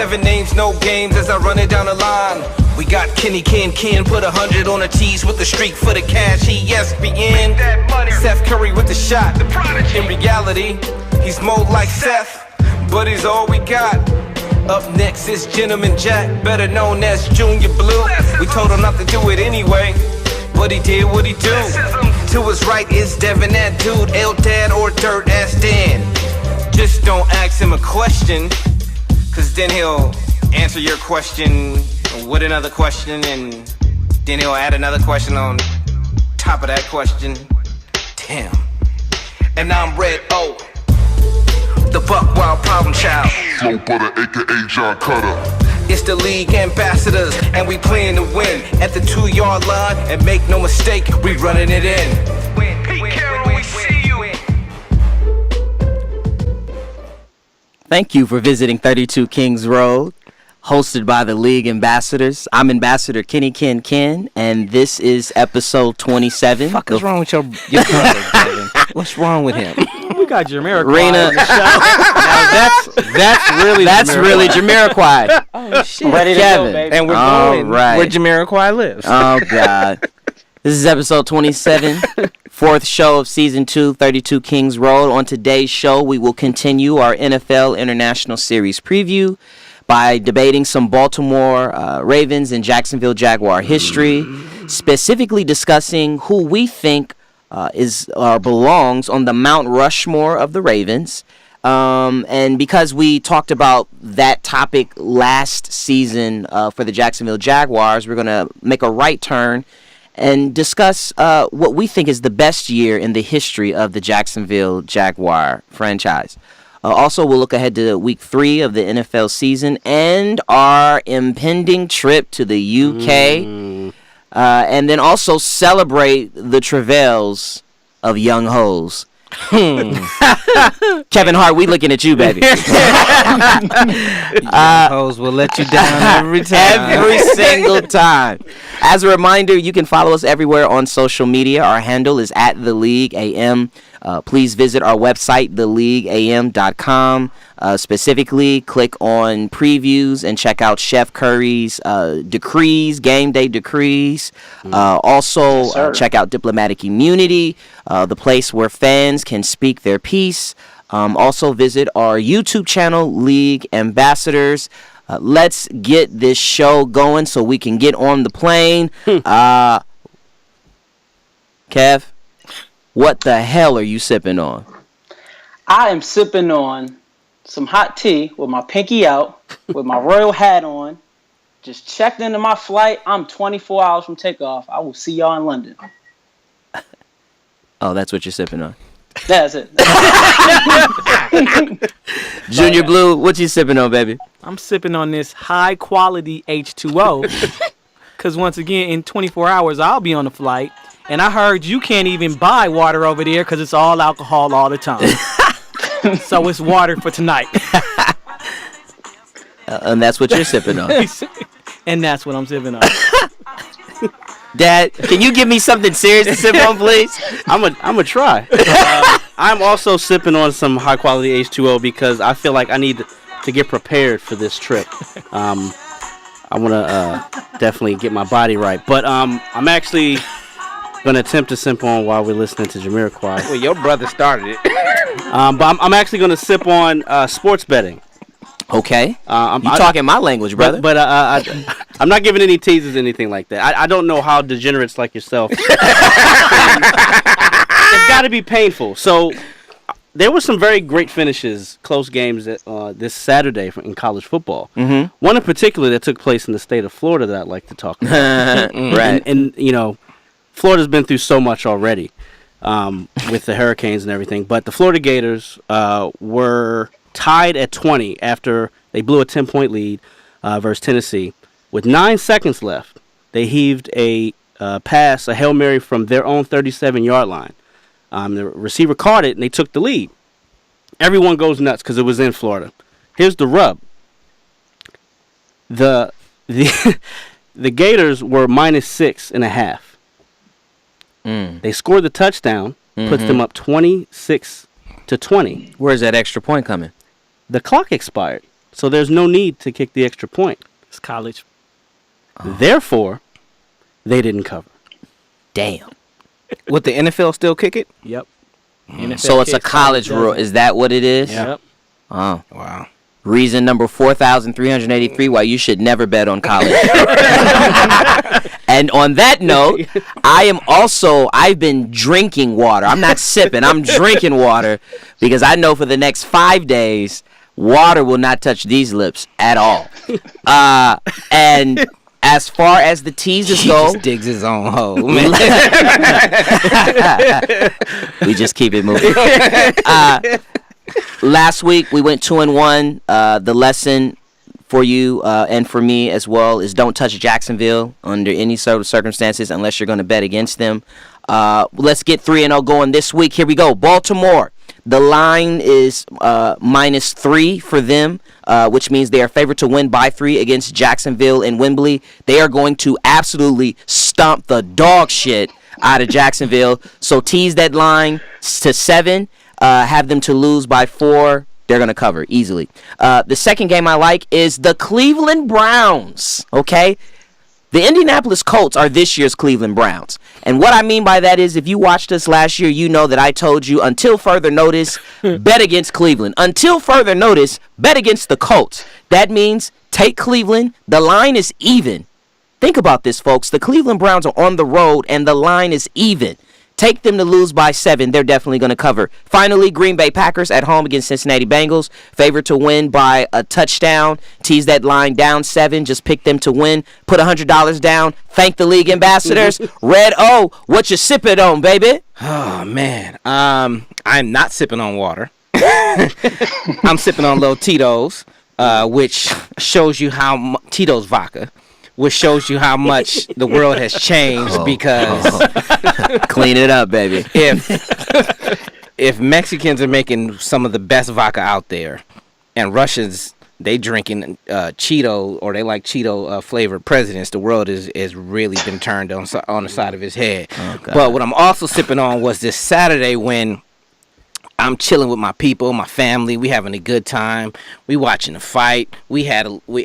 7 names, no games as I run it down the line. We got Kenny Ken, put 100 on the tees with the streak for the cash. He ESPN, Seth Curry with the shot. In reality, he's more like Seth, but he's all we got. Up next is Gentleman Jack, better known as Junior Blue. We told him not to do it anyway, but he did what he do. To his right is Devin, that dude, L-Dad or Dirt Ass Dan. Just don't ask him a question, cause then he'll answer your question with another question, and then he'll add another question on top of that question. Damn. And I'm Red O, the Buck Wild Problem Child. Flow Butter, aka John Cutter. It's the league ambassadors, and we playing to win. At the 2-yard line, and make no mistake, we running it in. Pete Carroll, we see you. Thank you for visiting 32 Kings Road, hosted by the league ambassadors. I'm Ambassador Kenny Ken, and this is episode 27. What is wrong with your brother, Devin? What's wrong with him? We got Jamiroquai Rena. on the show. That's really Jamiroquai. Oh, shit. Ready to go, baby. And we're All going right. where Jamiroquai lives. Oh, God. This is episode 27, fourth show of season 2, 32 Kings Road. On today's show, we will continue our NFL International Series preview by debating some Baltimore Ravens and Jacksonville Jaguar history, specifically discussing who we think is or belongs on the Mount Rushmore of the Ravens. And because we talked about that topic last season for the Jacksonville Jaguars, we're going to make a right turn and discuss what we think is the best year in the history of the Jacksonville Jaguar franchise. Also, we'll look ahead to week 3 of the NFL season and our impending trip to the UK. And then also celebrate the travails of young hoes. Kevin Hart, we looking at you, baby. Hoes will let you down every time. Every single time. As a reminder, you can follow us everywhere on social media. Our handle is @TheLeagueAM. Please visit our website, theleagueam.com. Specifically, click on previews and check out Chef Curry's decrees, game day decrees. Also, check out Diplomatic Immunity, the place where fans can speak their piece. Also, visit our YouTube channel, League Ambassadors. Let's get this show going so we can get on the plane. Kev, what the hell are you sipping on? I am sipping on some hot tea with my pinky out, with my royal hat on. Just checked into my flight. I'm 24 hours from takeoff. I will see y'all in London. Oh, that's what you're sipping on. That's it. Junior Blue, what you sipping on, baby? I'm sipping on this high quality H2O. Because once again, in 24 hours, I'll be on the flight. And I heard you can't even buy water over there because it's all alcohol all the time. So it's water for tonight. And that's what you're sipping on. And that's what I'm sipping on. Dad, can you give me something serious to sip on, please? I'm a try. I'm also sipping on some high quality H2O because I feel like I need to get prepared for this trip. I want to definitely get my body right. But I'm actually going to attempt to sip on while we're listening to Jamiroquai. Well, your brother started it. But I'm actually going to sip on sports betting. Okay. You talking my language, brother. But I'm not giving any teases or anything like that. I don't know how degenerates like yourself. It's got to be painful. So there were some very great finishes, close games this Saturday in college football. Mm-hmm. One in particular that took place in the state of Florida that I'd like to talk about. Right. And you know, Florida's been through so much already with the hurricanes and everything. But the Florida Gators were tied at 20 after they blew a 10-point lead versus Tennessee. With 9 seconds left, they heaved a pass, a Hail Mary from their own 37-yard line. The receiver caught it, and they took the lead. Everyone goes nuts because it was in Florida. Here's the rub. The Gators were -6.5. They scored the touchdown, puts them up 26-20. Where's that extra point coming? The clock expired. So there's no need to kick the extra point. It's college. Therefore, they didn't cover. Damn. Would the NFL still kick it? Yep. So it's a college rule. Is that what it is? Yep. Oh. Wow. Reason number 4,383 why you should never bet on college. And on that note, I've been drinking water. I'm not sipping. I'm drinking water because I know for the next 5 days, water will not touch these lips at all. And as far as the teasers go, Just digs his own hole, man. we just keep it moving. Last week we went 2-1. The lesson for you and for me as well is don't touch Jacksonville under any sort of circumstances unless you're going to bet against them. Let's get 3-0 going this week. Here we go. Baltimore. The line is -3 for them, which means they are favored to win by 3 against Jacksonville in Wembley. They are going to absolutely stomp the dog shit out of Jacksonville. So tease that line to 7. Have them to lose by 4. They're going to cover easily. The second game I like is the Cleveland Browns. Okay? The Indianapolis Colts are this year's Cleveland Browns. And what I mean by that is if you watched us last year, you know that I told you until further notice, bet against Cleveland. Until further notice, bet against the Colts. That means take Cleveland. The line is even. Think about this, folks. The Cleveland Browns are on the road and the line is even. Take them to lose by 7. They're definitely going to cover. Finally, Green Bay Packers at home against Cincinnati Bengals. Favored to win by a touchdown. Tease that line down 7. Just pick them to win. Put $100 down. Thank the league ambassadors. Red O, what you sipping on, baby? Oh, man. I'm not sipping on water. I'm sipping on Little Tito's, which shows you how Tito's vodka. Which shows you how much the world has changed because Clean it up, baby. if Mexicans are making some of the best vodka out there, and Russians they drinking Cheeto or they like Cheeto flavored presidents, the world is really been turned on the side of his head. Oh, but what I'm also sipping on was this Saturday when I'm chilling with my people, my family. We having a good time. We watching the fight.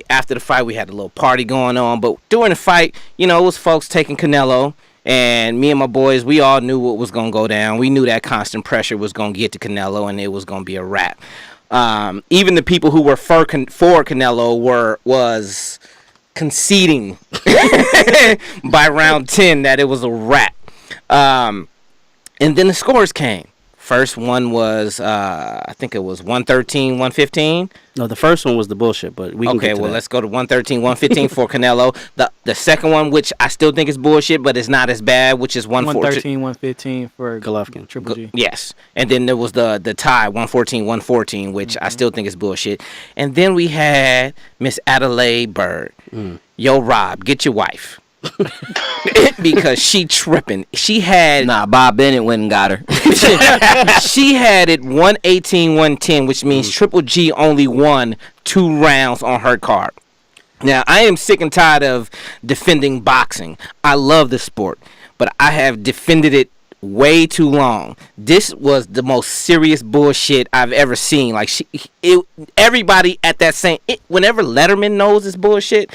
After the fight, we had a little party going on. But during the fight, it was folks taking Canelo. And me and my boys, we all knew what was going to go down. We knew that constant pressure was going to get to Canelo, and it was going to be a wrap. Even the people who were for Canelo was conceding by round 10 that it was a wrap. And then the scores came. First one was, I think it was 113, 115. No, the first one was the bullshit, but we can get to that. Let's go to 113, 115 for Canelo. The second one, which I still think is bullshit, but it's not as bad, which is 113, 115 for Golovkin. Triple G. Yes. And then there was the tie, 114, 114, which I still think is bullshit. And then we had Miss Adelaide Bird. Yo, Rob, get your wife. Because she tripping. She had Bob Bennett went and got her. she had it 118, 110, which means Triple G only won 2 rounds on her card. Now, I am sick and tired of defending boxing. I love the sport, but I have defended it way too long. This was the most serious bullshit I've ever seen. Like everybody at that whenever Letterman knows it's bullshit,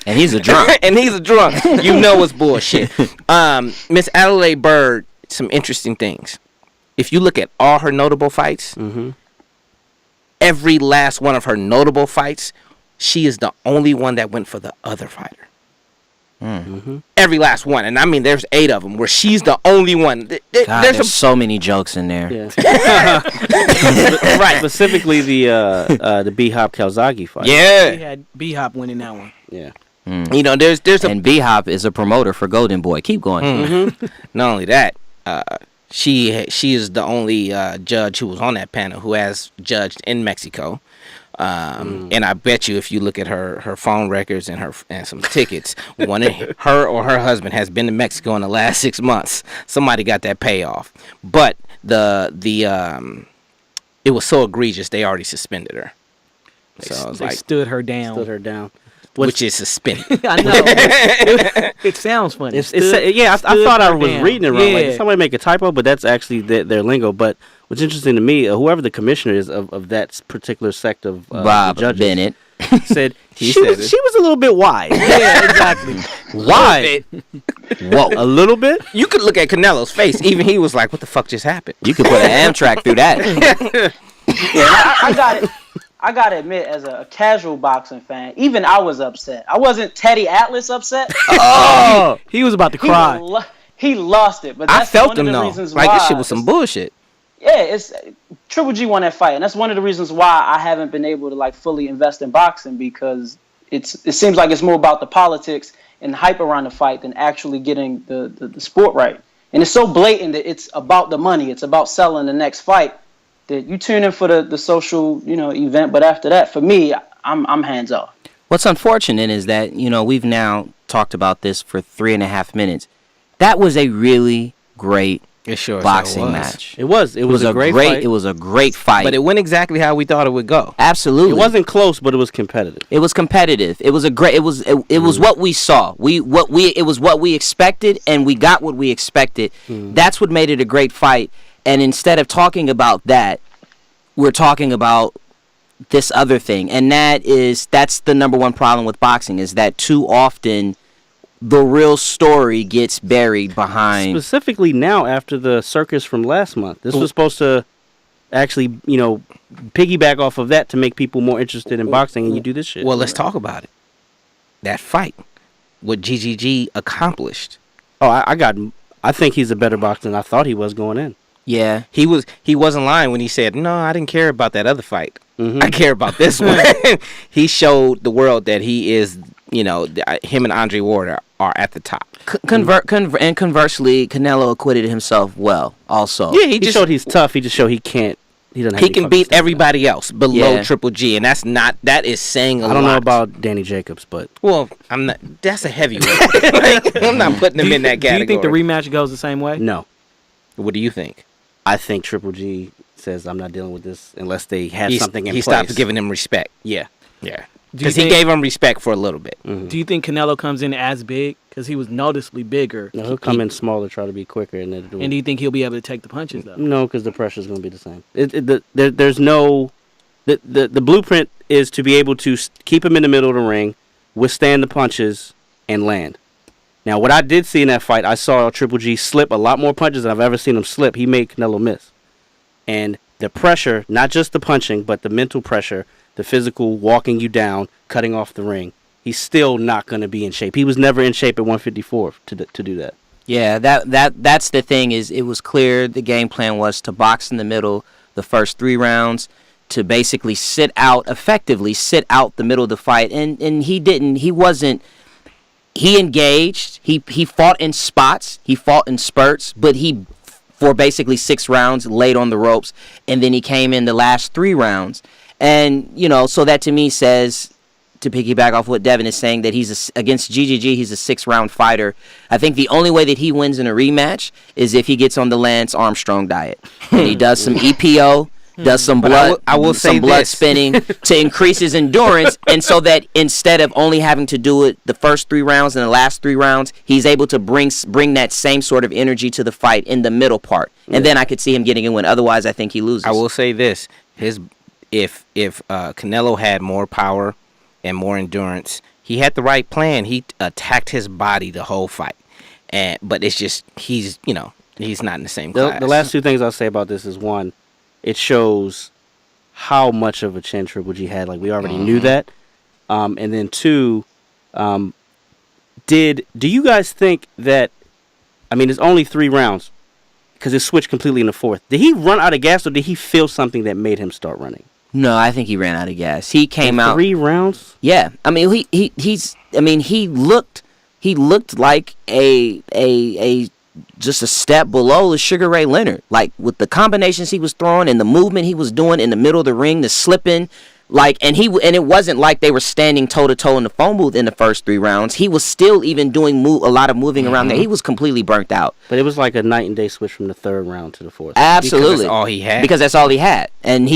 And he's a drunk. You know it's bullshit. Miss Adelaide Bird, some interesting things. If you look at all her notable fights, every last one of her notable fights, she is the only one that went for the other fighter. Every last one, and I mean, there's 8 of them where she's the only one. There's so many jokes in there. Yeah. Right. Specifically the B-Hop Calzaghe fight. Yeah. We had B-Hop winning that one. Yeah. There's And B-Hop is a promoter for Golden Boy. Keep going. Not only that, she is the only judge who was on that panel who has judged in Mexico. And I bet you if you look at her phone records and some tickets, one of her or her husband has been to Mexico in the last 6 months. Somebody got that payoff. But it was so egregious they already suspended her. So I was They like, stood her down. which is suspended. I know. It sounds funny. I thought I was reading it wrong. Yeah. Like somebody make a typo, but that's actually their lingo. But what's interesting to me, whoever the commissioner is of that particular sect of Bob judges, Bennett. said He she said was it. she was a little bit wide. Yeah, exactly. Why? Whoa. A little bit? You could look at Canelo's face. Even he was like, "What the fuck just happened?" You could put an Amtrak through that. I got it. I gotta admit, as a casual boxing fan, even I was upset. I wasn't Teddy Atlas upset. Oh, He was about to He, cry. he lost it, but I that's felt one him of the though. reasons Like why. this shit was some bullshit. Yeah, it's Triple G won that fight, and that's one of the reasons why I haven't been able to like fully invest in boxing, because it seems like it's more about the politics and the hype around the fight than actually getting the sport right. And it's so blatant that it's about the money, it's about selling the next fight, that you tune in for the social event, but after that, for me, I'm hands off. What's unfortunate is that, we've now talked about this for 3.5 minutes. That was a really great It sure boxing was. match. it was a great fight. It was a great fight. But it went exactly how we thought it would go. Absolutely. It wasn't close, but it was competitive. It was competitive. It was a great. It was what we saw. It was what we expected, and we got what we expected. That's what made it a great fight. And instead of talking about that, we're talking about this other thing, and that's the number one problem with boxing, is that too often the real story gets buried behind. Specifically now, after the circus from last month, this was supposed to actually, piggyback off of that to make people more interested in boxing, and you do this shit. Well, let's talk about it. That fight, what GGG accomplished. Oh, I think he's a better boxer than I thought he was going in. Yeah. He wasn't lying when he said, "No, I didn't care about that other fight. Mm-hmm. I care about this one." He showed the world that he is, him and Andre Ward are at the top. And conversely, Canelo acquitted himself well. Also. Yeah, He showed he's tough. He just showed he can't. He doesn't. Have he any can fucking beat stamina. everybody else below Yeah. Triple G, and that is saying a lot. I don't know about Danny Jacobs, but Well, I'm not. That's a heavyweight. Like, I'm not putting him in that Do category. you think the rematch goes the same way? no. What do you think? I think Triple G says I'm not dealing with this unless they had something in he place. stopped giving him respect. Yeah. Yeah, Do you because he think- gave him respect for a little bit. Do you think Canelo comes in as big? Because he was noticeably bigger. No, he'll come in smaller, try to be quicker, and then And do you think he'll be able to take the punches, though? no, because the pressure's going to be the same. There's no the blueprint is to be able to keep him in the middle of the ring, withstand the punches, and land. Now, what I did see in that fight, I saw Triple G slip a lot more punches than I've ever seen him slip. He made Canelo miss, and the pressure, not just the punching, but the mental pressure, the physical walking you down, cutting off the ring. He's still not going to be in shape. He was never in shape at 154 to do that. Yeah, that's the thing, is it was clear the game plan was to box in the middle the first 3 rounds, to basically effectively sit out the middle of the fight, and he didn't. He engaged. He fought in spots. He fought in spurts, but he, for basically 6 rounds, laid on the ropes, and then he came in the last 3 rounds. And, so that to me says, to piggyback off what Devin is saying, that against GGG, he's a 6-round fighter. I think the only way that he wins in a rematch is if he gets on the Lance Armstrong diet. And he does some EPO, does some blood, I will say some blood this. spinning to increase his endurance, and so that instead of only having to do it the first 3 rounds and the last 3 rounds, he's able to bring that same sort of energy to the fight in the middle part. And then I could see him getting a win. Otherwise, I think he loses. I will say this: if Canelo had more power and more endurance, he had the right plan. He attacked his body the whole fight, but it's just he's not in the same class. The last 2 things I'll say about this is, one, it shows how much of a chin Triple G had. Like, we already knew that. And then 2, do you guys think that, it's only 3 rounds because it switched completely in the 4th. Did he run out of gas, or did he feel something that made him start running? No, I think he ran out of gas. He came out 3 rounds? Yeah, he looked like a just a step below the Sugar Ray Leonard. Like, with the combinations he was throwing and the movement he was doing in the middle of the ring, the slipping, And it wasn't like they were standing toe to toe in the phone booth in the first 3 rounds. He was still even doing a lot of moving around there. He was completely burnt out. But it was like a night and day switch from the 3rd round to the 4th. Absolutely, because that's all he had. Because that's all he had, and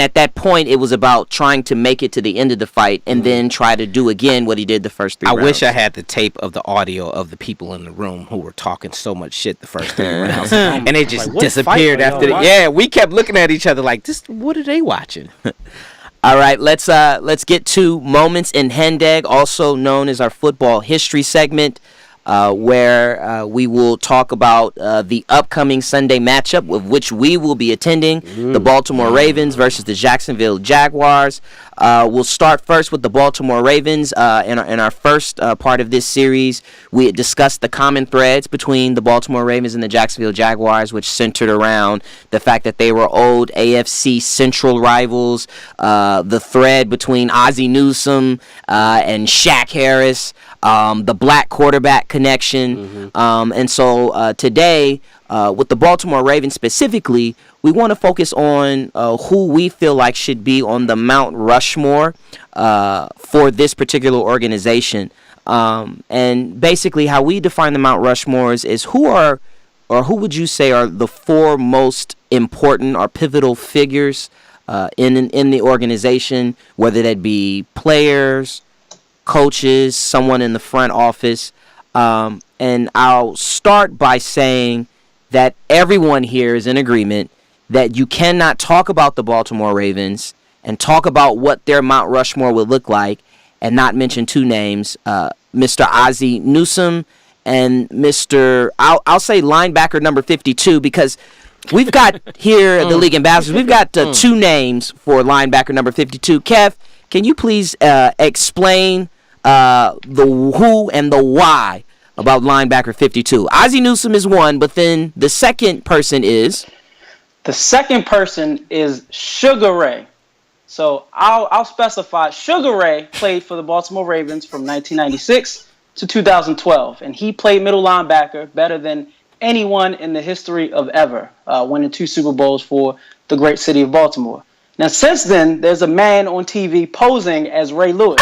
at that point, it was about trying to make it to the end of the fight and then try to do again what he did the first 3 rounds. I wish I had the tape of the audio of the people in the room who were talking so much shit the first 3 rounds, and they just what disappeared fight are after. y'all Yeah, we kept looking at each other like, "This, what are they watching?" All right, let's get to Moments in Hendeg, also known as our football history segment, where we will talk about the upcoming Sunday matchup of which we will be attending, the Baltimore Ravens versus the Jacksonville Jaguars. We'll start first with the Baltimore Ravens. In our first part of this series, we had discussed the common threads between the Baltimore Ravens and the Jacksonville Jaguars, which centered around the fact that they were old AFC Central rivals, the thread between Ozzie Newsome and Shaq Harris, the black quarterback connection. And so today, with the Baltimore Ravens specifically, we want to focus on who we feel like should be on the Mount Rushmore for this particular organization. And basically how we define the Mount Rushmores is who would you say are the 4 most important or pivotal figures in the organization, whether that be players, coaches, someone in the front office. And I'll start by saying that everyone here is in agreement that you cannot talk about the Baltimore Ravens and talk about what their Mount Rushmore would look like and not mention 2 names, Mr. Ozzie Newsome and Mr. I'll say linebacker number 52, because we've got here the League Ambassadors, we've got 2 names for linebacker number 52. Kev, can you please explain the who and the why about linebacker 52? Ozzie Newsome is one, but then the second person is... The second person is Sugar Ray. So I'll specify. Sugar Ray played for the Baltimore Ravens from 1996 to 2012, and he played middle linebacker better than anyone in the history of ever, winning 2 Super Bowls for the great city of Baltimore. Now, since then, there's a man on TV posing as Ray Lewis.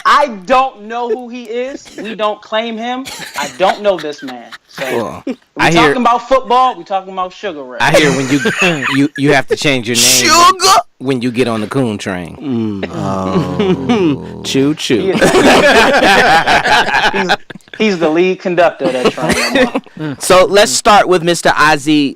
I don't know who he is. We don't claim him. I don't know this man. So we're talking about football. We're talking about Sugar Ray. I hear when you have to change your name Sugar when you get on the coon train. Choo choo. He's the lead conductor of that train. So let's start with Mr.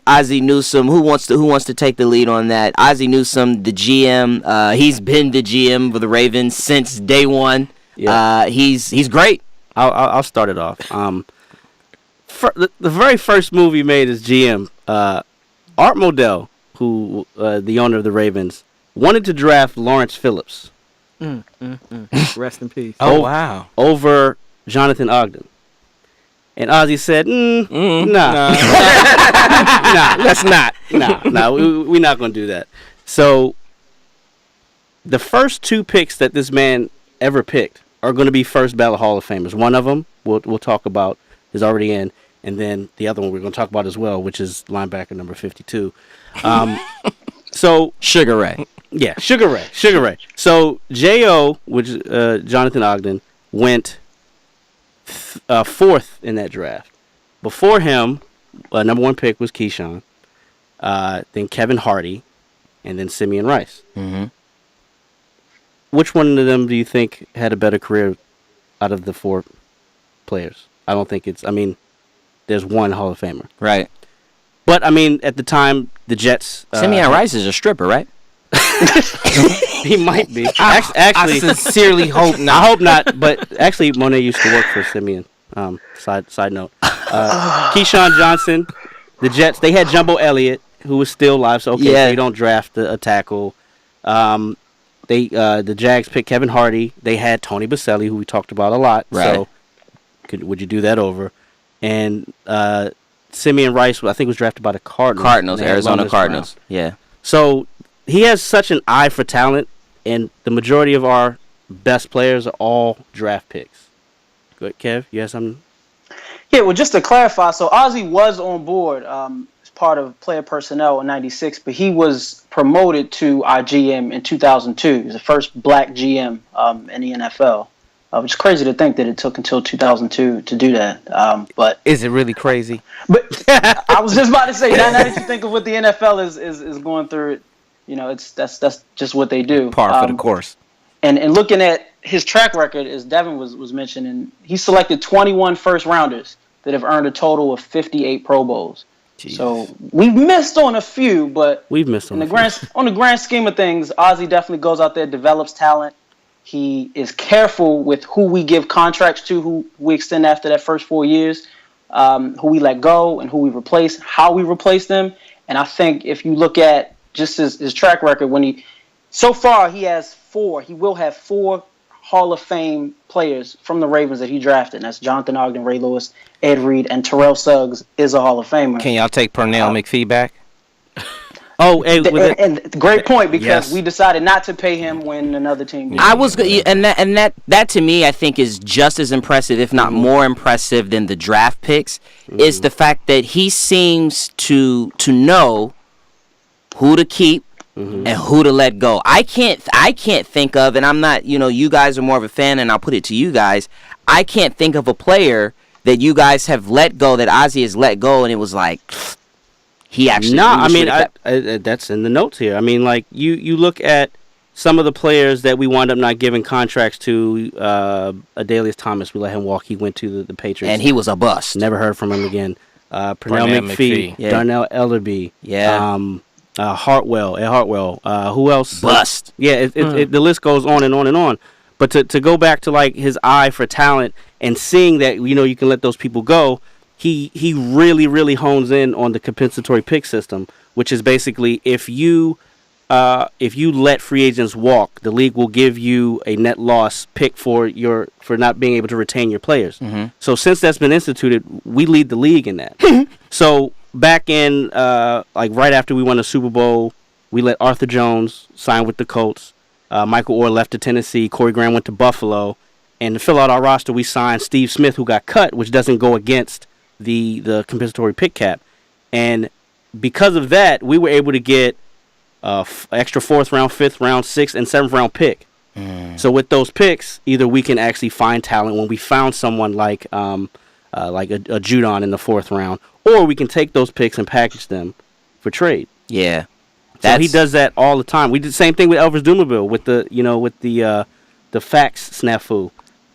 Ozzie Newsome. Who wants to take the lead on that? Ozzie Newsome, the GM. He's been the GM for the Ravens since day one. Yeah. He's great. I'll start it off. The very first move he made as GM, Art Modell, who the owner of the Ravens, wanted to draft Lawrence Phillips. Rest in peace. Oh, wow. Over Jonathan Ogden. And Ozzie said, nah. Nah, let's not. Nah, we're not going to do that. So the first 2 picks that this man ever picked are going to be first ballot Hall of Famers. One of them we'll talk about is already in, and then the other one we're going to talk about as well, which is linebacker number 52. So Sugar Ray. Yeah, Sugar Ray. So J.O., which is Jonathan Ogden, went 4th in that draft. Before him, number 1 pick was Keyshawn, then Kevin Hardy, and then Simeon Rice. Mm-hmm. Which one of them do you think had a better career out of the 4 players? I don't think there's one Hall of Famer. Right. But, at the time, the Jets... Simeon Rice is a stripper, right? He might be. Actually, I sincerely hope not. I hope not, but actually, Monet used to work for Simeon. Side note. Keyshawn Johnson, the Jets, they had Jumbo Elliott, who was still alive, so so you don't draft a tackle. The Jags picked Kevin Hardy. They had Tony Baselli, who we talked about a lot. Right. So, would you do that over? And Simeon Rice, I think, was drafted by the Cardinals. Arizona Cardinals. Yeah. So he has such an eye for talent, and the majority of our best players are all draft picks. Good, Kev, you have something? Yeah, well, just to clarify, so Ozzie was on board as part of player personnel in '96, but he was promoted to our GM in 2002. He was the first black GM in the NFL. Which is crazy to think that it took until 2002 to do that. But Is it really crazy? But I was just about to say, now that you think of what the NFL is going through, that's just what they do. Par for the course. And looking at his track record, as Devin was mentioning, he selected 21 first rounders that have earned a total of 58 Pro Bowls. Jesus. So we've missed on a few, but we've missed on on the grand scheme of things, Ozzie definitely goes out there, develops talent. He is careful with who we give contracts to, who we extend after that first 4 years, who we let go and who we replace, how we replace them. And I think if you look at just his track record, so far he will have 4 Hall of Fame players from the Ravens that he drafted. And that's Jonathan Ogden, Ray Lewis, Ed Reed, and Terrell Suggs is a Hall of Famer. Can y'all take Pernell McPhee back? Oh, and great point, because we decided not to pay him when another team did. That to me, I think, is just as impressive, if not more impressive, than the draft picks. Is the fact that he seems to know who to keep and who to let go. I can't think of, and I'm not, you guys are more of a fan, and I'll put it to you guys. I can't think of a player that you guys have let go, that Ozzie has let go, and it was like. He actually. No, I mean that's in the notes here. I mean, like you look at some of the players that we wound up not giving contracts to. Adalius Thomas, we let him walk. He went to the Patriots, and he was a bust. Never heard from him again. Pernell McPhee, Darnell Ellerby, Hartwell. Who else? Bust. The list goes on and on and on. But to go back to like his eye for talent and seeing that you can let those people go. He really, really hones in on the compensatory pick system, which is basically if you let free agents walk, the league will give you a net loss pick for not being able to retain your players. Mm-hmm. So since that's been instituted, we lead the league in that. So back in right after we won the Super Bowl, we let Arthur Jones sign with the Colts. Michael Orr left to Tennessee. Corey Graham went to Buffalo, and to fill out our roster, we signed Steve Smith, who got cut, which doesn't go against the compensatory pick cap. And because of that, we were able to get extra 4th round, 5th round, 6th, and 7th round pick. So with those picks, either we can actually find talent when we found someone like a Judon in the 4th round, or we can take those picks and package them for trade. Yeah. So he does that all the time. We did the same thing with Elvis Dumervil with the fax snafu.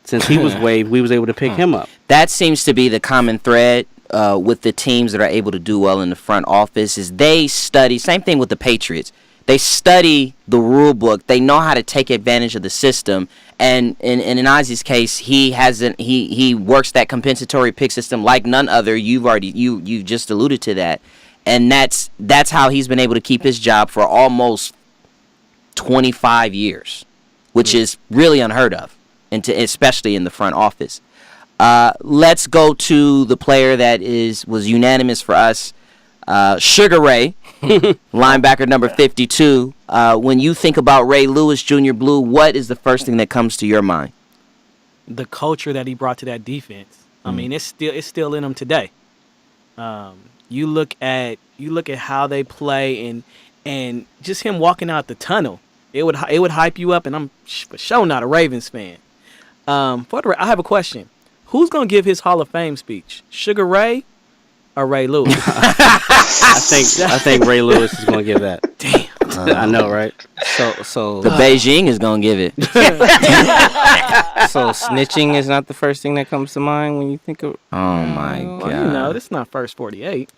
Since he was waived, we was able to pick him up. That seems to be the common thread with the teams that are able to do well in the front office. Is they study. Same thing with the Patriots. They study the rule book. They know how to take advantage of the system. And in Ozzie's case, he works that compensatory pick system like none other. You just alluded to that, and that's how he's been able to keep his job for almost 25 years, which is really unheard of. Especially in the front office. Let's go to the player that was unanimous for us, Sugar Ray, linebacker number 52. When you think about Ray Lewis, Jr. Blue, what is the first thing that comes to your mind? The culture that he brought to that defense. I mean, it's still in him today. You look at how they play and just him walking out the tunnel. It would hype you up, and I'm for sure not a Ravens fan. I have a question. Who's going to give his Hall of Fame speech? Sugar Ray or Ray Lewis? I think Ray Lewis is going to give that. Damn. I know, right? So the Beijing is going to give it. So snitching is not the first thing that comes to mind when you think of. Oh my God! This is not first 48.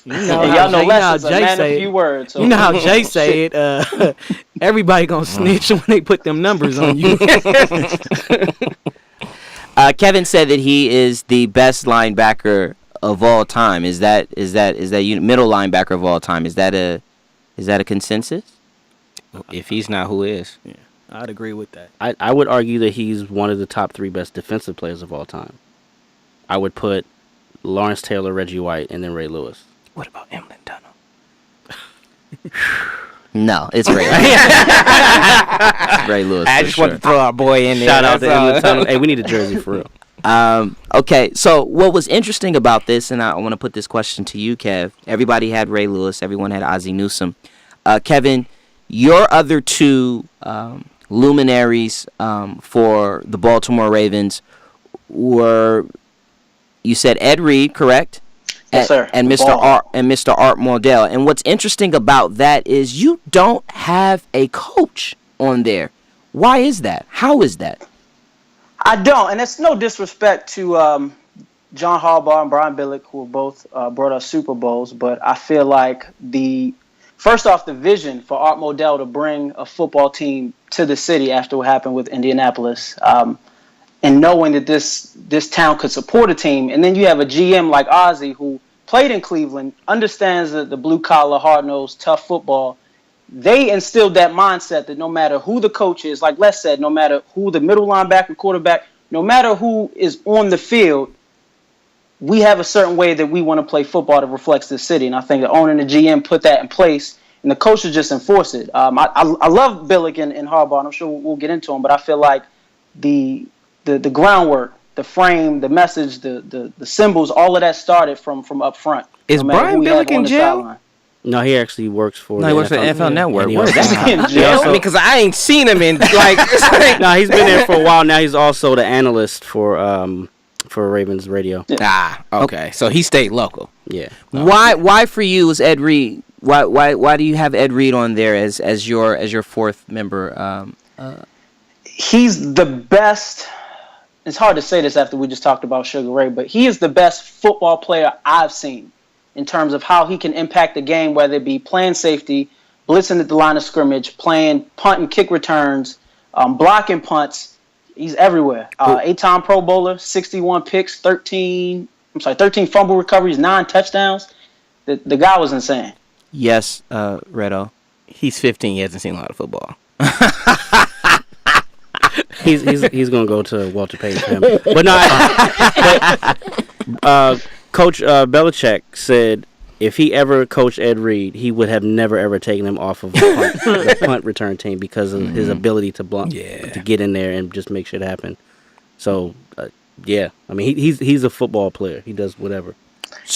Y'all know less is a man of few words. So. You know how Jay say it. Everybody gonna snitch when they put them numbers on you. Kevin said that he is the best linebacker of all time. Is that middle linebacker of all time? Is that a consensus? If he's not, who is? Yeah, I'd agree with that. I would argue that he's one of the top 3 best defensive players of all time. I would put Lawrence Taylor, Reggie White, and then Ray Lewis. What about Emlyn Tunnel? No, it's Ray. It's Ray Lewis. I just want to throw our boy in there. Shout out to Emlyn Tunnel. Hey, we need a jersey for real. Okay, so what was interesting about this, and I want to put this question to you, Kev. Everybody had Ray Lewis. Everyone had Ozzie Newsome. Kevin, your other two luminaries for the Baltimore Ravens were, you said Ed Reed, correct? Yes, sir. And Mr. Art Modell. And what's interesting about that is you don't have a coach on there. Why is that? How is that? I don't, and it's no disrespect to John Harbaugh and Brian Billick, who both brought us Super Bowls, but I feel like first off, the vision for Art Modell to bring a football team to the city after what happened with Indianapolis, and knowing that this town could support a team, and then you have a GM like Ozzie who played in Cleveland, understands the blue-collar, hard-nosed, tough football. They instilled that mindset that no matter who the coach is, like Les said, no matter who the middle linebacker, quarterback, no matter who is on the field, we have a certain way that we want to play football that reflects the city. And I think the owner and the GM put that in place, and the coaches just enforce it. I love Billick and Harbaugh, and I'm sure we'll get into them, but I feel like the groundwork, the frame, the message, the symbols, all of that started from up front. Is Brian Billick in jail? No, he actually works for. No, he works for the NFL Network. And he Where is also- that? Because I ain't seen him in No, he's been there for a while now. He's also the analyst for Ravens Radio. Okay. So he stayed local. Yeah. Why for you is Ed Reed? Why do you have Ed Reed on there as your fourth member? He's the best. It's hard to say this after we just talked about Sugar Ray, but he is the best football player I've seen in terms of how he can impact the game, whether it be playing safety, blitzing at the line of scrimmage, playing punt and kick returns, blocking punts. He's everywhere. 8-time Pro Bowler, 61 picks, 13 fumble recoveries, 9 touchdowns. The guy was insane. Yes, Redo. He's 15. He hasn't seen a lot of football. He's gonna go to Walter Payton for him. But no, Coach Belichick said if he ever coached Ed Reed, he would have never ever taken him off of the punt return team because of his ability to to get in there and just make shit happen. So I mean he's a football player. He does whatever.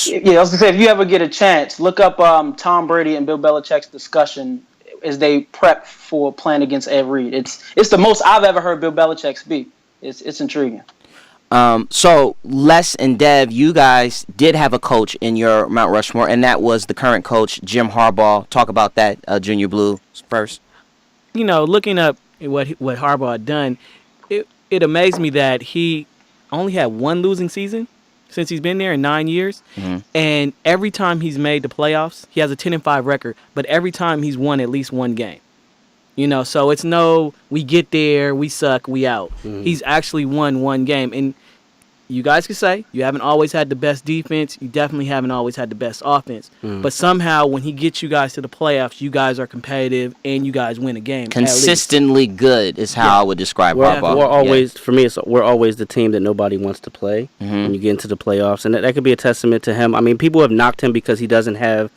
Yeah, I was gonna say if you ever get a chance, look up Tom Brady and Bill Belichick's discussion as they prep for playing against Ed Reed. It's the most I've ever heard Bill Belichick speak. It's intriguing. So Les and Dev, you guys did have a coach in your Mount Rushmore, and that was the current coach, Jim Harbaugh. Talk about that, Junior Blue first. Looking up what Harbaugh had done, it amazed me that he only had one losing season since he's been there in 9 years. Mm-hmm. And every time he's made the playoffs, he has a 10-5 record, but every time he's won at least one game. So it's we get there, we suck, we out. Mm-hmm. He's actually won one game. And you guys could say you haven't always had the best defense. You definitely haven't always had the best offense. Mm-hmm. But somehow when he gets you guys to the playoffs, you guys are competitive and you guys win a game. Consistently good is how I would describe Harbaugh. We're always, for me, we're always the team that nobody wants to play when you get into the playoffs. And that could be a testament to him. I mean, people have knocked him because he doesn't have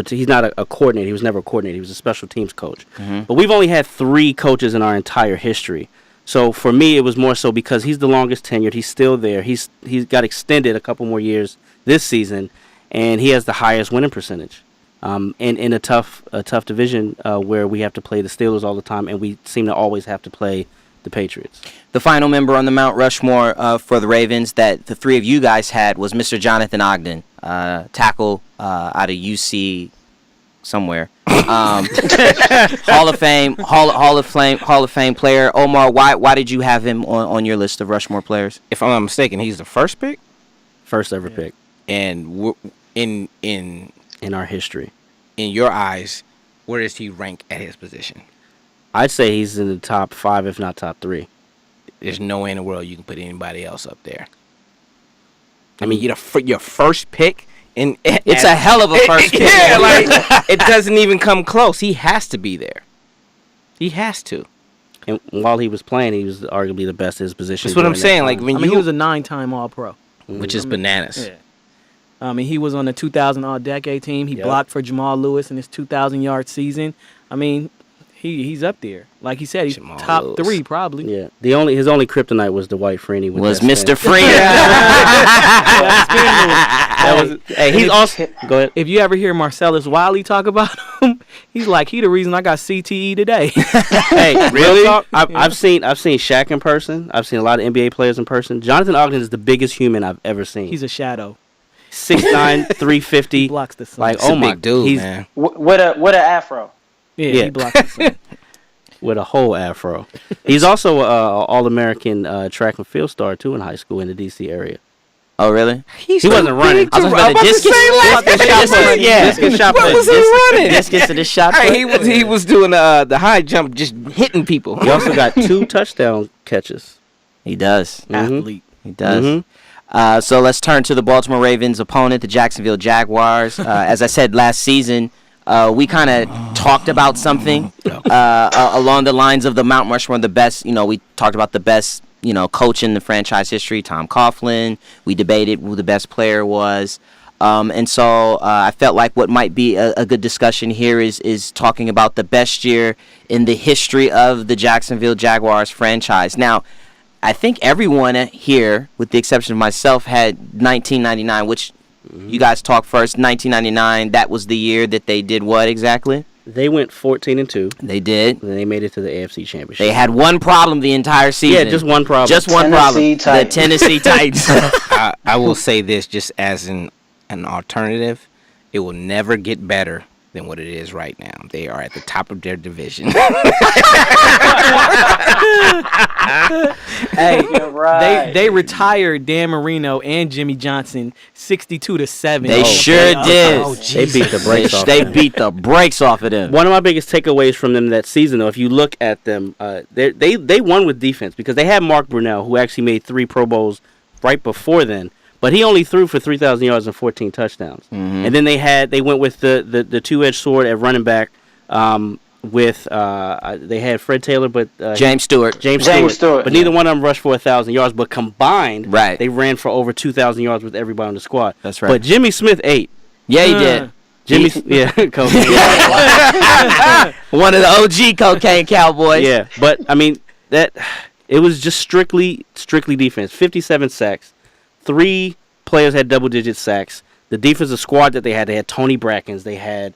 he's not a coordinator. He was never a coordinator. He was a special teams coach. Mm-hmm. But we've only had 3 coaches in our entire history. So for me, it was more so because he's the longest tenured. He's still there. He's got extended a couple more years this season, and he has the highest winning percentage. In a tough division where we have to play the Steelers all the time, and we seem to always have to play the Patriots. The final member on the Mount Rushmore for the Ravens that the 3 of you guys had was Mr. Jonathan Ogden, tackle out of UC somewhere. Hall of Fame player. Omar, why did you have him on your list of Rushmore players? If I'm not mistaken, he's the first pick. First ever pick. And in our history. In your eyes, where does he rank at his position? I'd say he's in the top 5, if not top 3. There's no way in the world you can put anybody else up there. I mean, your first pick. It's a hell of a first pick. Yeah, it doesn't even come close. He has to be there. He has to. And while he was playing, he was arguably the best at his position. That's what I'm saying. He was a 9-time All-Pro, which is bananas. Yeah. He was on the 2000 All-Decade team. He blocked for Jamal Lewis in his 2,000-yard season. I mean, He's up there. Like he said, he's Jamal top Lewis. 3 probably. Yeah, his only kryptonite was the white Franny. With Was that Mr. spin. Freeman. That was, hey, he's also. Go ahead. If you ever hear Marcellus Wiley talk about him, he's like, he the reason I got CTE today. Hey, really? I've seen Shaq in person. I've seen a lot of NBA players in person. Jonathan Ogden is the biggest human I've ever seen. He's a shadow. 6'9", 350. He blocks the sun. Like, He's oh a my big dude, he's man. With a afro. Yeah, he blocks the sun. with a whole afro. He's also a All-American track and field star too in high school in the DC area. Oh, really? He wasn't running. I was about to discus. Yeah, What was he running? Discus to the shot put. Hey, he was doing the high jump, just hitting people. He also got 2 touchdown catches. He does. Athlete. He does. Mhm. So let's turn to the Baltimore Ravens opponent, the Jacksonville Jaguars. As I said last season, we kind of talked about something along the lines of the Mount Rushmore, the best. We talked about the best, coach in the franchise history, Tom Coughlin. We debated who the best player was. And so I felt like what might be a good discussion here is talking about the best year in the history of the Jacksonville Jaguars franchise. Now, I think everyone here, with the exception of myself, had 1999, which you guys talk first. 1999, that was the year that they did what exactly? They went 14-2. They did. And they made it to the AFC Championship. They had one problem the entire season. Yeah, just one problem. Just one Tennessee problem. The Tennessee Titans. I will say this just as an alternative. It will never get better than what it is right now. They are at the top of their division. Hey, You're right. they retired Dan Marino and Jimmy Johnson 62-7. They sure did. Oh, They beat the brakes off They them. beat the brakes off of them. One of my biggest takeaways from them that season, though, if you look at them, they won with defense because they had Mark Brunell, who actually made 3 Pro Bowls right before then, but he only threw for 3,000 yards and 14 touchdowns. And then they went with the two-edged sword at running back. They had Fred Taylor, but James Stewart. James Stewart, But neither one of them rushed for 1,000 yards. But combined, Right. they ran for over 2,000 yards with everybody on the squad. That's right. But Jimmy Smith ate. Yeah, he did. Coach. One of the OG cocaine cowboys. Yeah, but I mean that it was just strictly defense. 57 sacks. 3 players had double-digit sacks. The defensive squad that they had Tony Brackens, they had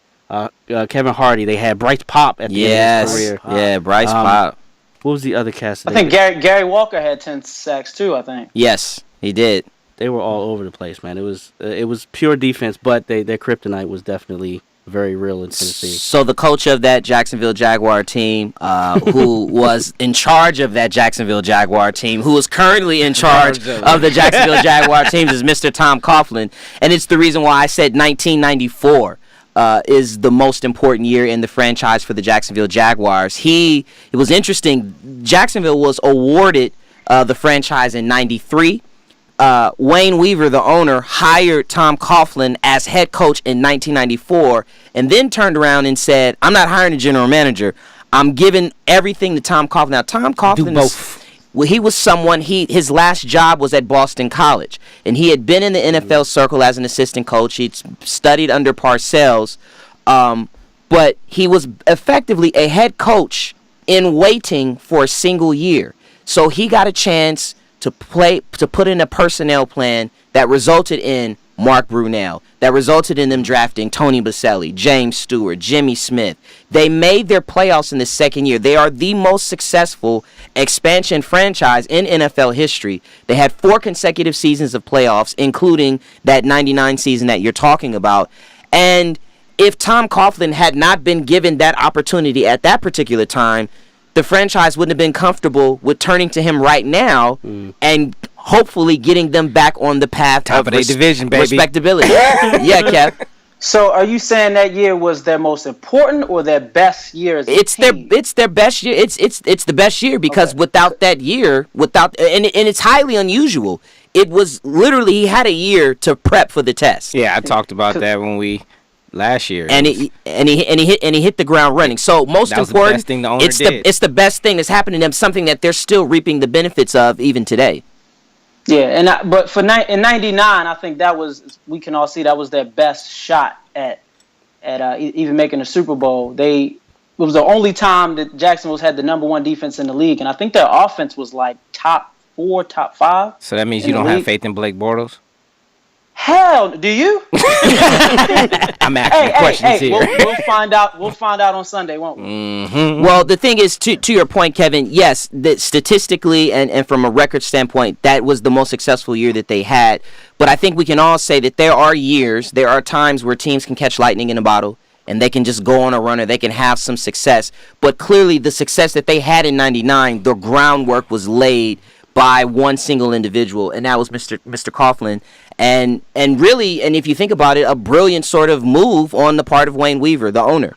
Kevin Hardy, they had Bryce Pop at the end of his career. Yeah, Bryce Pop. What was the other cast? I think Gary Walker had 10 sacks too, I think. Yes, he did. They were all over the place, man. It was pure defense, but their kryptonite was definitely very real in Tennessee. So the coach of that Jacksonville Jaguar team, who was in charge of that Jacksonville Jaguar team, who is currently in charge of the Jacksonville Jaguar teams, is Mr. Tom Coughlin. And it's the reason why I said 1994 is the most important year in the franchise for the Jacksonville Jaguars. It was interesting. Jacksonville was awarded the franchise in 93. Wayne Weaver, the owner, hired Tom Coughlin as head coach in 1994 and then turned around and said, I'm not hiring a general manager. I'm giving everything to Tom Coughlin. Now, Tom Coughlin he was someone, his last job was at Boston College, and he had been in the NFL circle as an assistant coach. He'd studied under Parcells, but he was effectively a head coach in waiting for a single year. So he got a chance to put in a personnel plan that resulted in Mark Brunell, that resulted in them drafting Tony Baselli, James Stewart, Jimmy Smith. They made their playoffs in the second year. They are the most successful expansion franchise in NFL history. They had 4 consecutive seasons of playoffs, including that 99 season that you're talking about. And if Tom Coughlin had not been given that opportunity at that particular time, the franchise wouldn't have been comfortable with turning to him right now and hopefully getting them back on the path Top of their division, baby. Respectability. Yeah, Kev. So are you saying that year was their most important or their best year as a team? It's their best year. It's the best year because without that year, and it's highly unusual. It was literally he had a year to prep for the test. Yeah, I talked about that last year. And he hit the ground running. So most That was the important, best thing the owner did. it's the best thing that's happened to them. Something that they're still reaping the benefits of even today. Yeah, but in '99, I think we can all see that was their best shot at even making the Super Bowl. was the only time that Jacksonville's had the number 1 defense in the league, and I think their offense was like top 4, top 5. So that means you don't have faith in Blake Bortles? Hell, do you? I'm asking questions here. We'll find out. We'll find out on Sunday, won't we? Mm-hmm. Well, the thing is, to your point, Kevin, yes, that statistically and from a record standpoint, that was the most successful year that they had. But I think we can all say that there are times where teams can catch lightning in a bottle and they can just go on a run or they can have some success. But clearly the success that they had in 99, the groundwork was laid by one single individual, and that was Mr. Coughlin. And really, and if you think about it, a brilliant sort of move on the part of Wayne Weaver, the owner.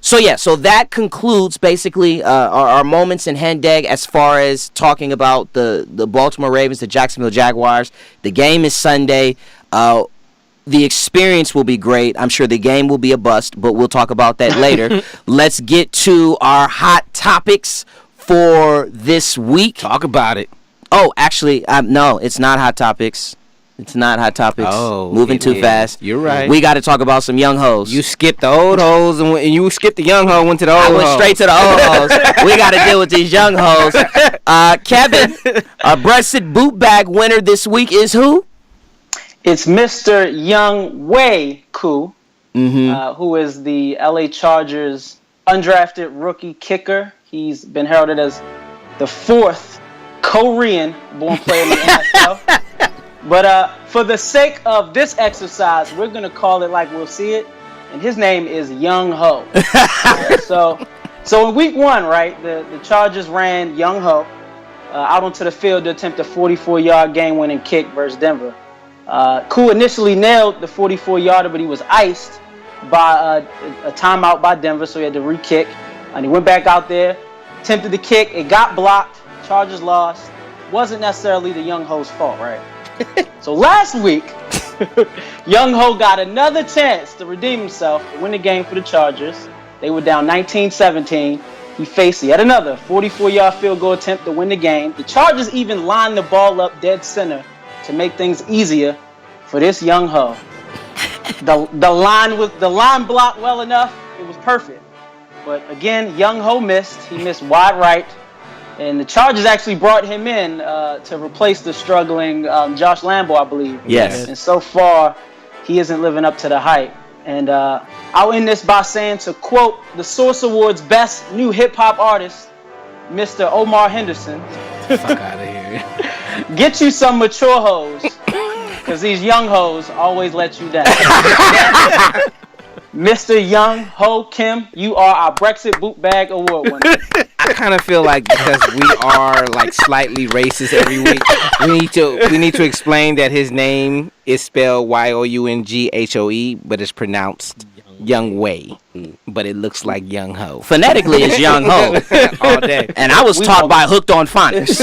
So that concludes basically our moments in Hendag as far as talking about the Baltimore Ravens, the Jacksonville Jaguars. The game is Sunday. The experience will be great. I'm sure the game will be a bust, but we'll talk about that later. Let's get to our hot topics for this week. Talk about it. Oh, actually, no, it's not hot topics. It's not hot topics. Oh, moving too fast. You're right. We got to talk about some young hoes. You skipped the old hoes and you skipped the young hoe, went to the old I hoes. went straight to the old hoes. We got to deal with these young hoes. Kevin, our breasted boot bag winner this week is who? It's Mr. Young Wei Koo, who is the LA Chargers undrafted rookie kicker. He's been heralded as the 4th Korean-born player in the NFL. But for the sake of this exercise, we're going to call it like we'll see it. And his name is Young Ho. So in week 1, right, the Chargers ran Young Ho out onto the field to attempt a 44-yard game-winning kick versus Denver. Koo initially nailed the 44-yarder, but he was iced by a timeout by Denver, so he had to re-kick. And he went back out there, attempted the kick. It got blocked. Chargers lost. Wasn't necessarily the Young Ho's fault, right? So last week, Young Ho got another chance to redeem himself to win the game for the Chargers. They were down 19-17. He faced yet another 44-yard field goal attempt to win the game. The Chargers even lined the ball up dead center to make things easier for this Young Ho. The line blocked well enough. It was perfect. But again, Young Ho missed. He missed wide right. And the Chargers actually brought him in to replace the struggling Josh Lambo, I believe. Yes. And so far, he isn't living up to the hype. And I'll end this by saying, to quote the Source Awards' best new hip-hop artist, Mr. Omar Henderson. Fuck out of here. Get you some mature hoes, because these young hoes always let you down. Mr. Young Ho Kim, you are our Brexit Boot Bag Award winner. I kind of feel like because we are like slightly racist every week, we need to explain that his name is spelled Younghoe, but it's pronounced Young Wei, but it looks like Young Ho. Phonetically, it's Young Ho. All day. And I was taught by Hooked on Phonics.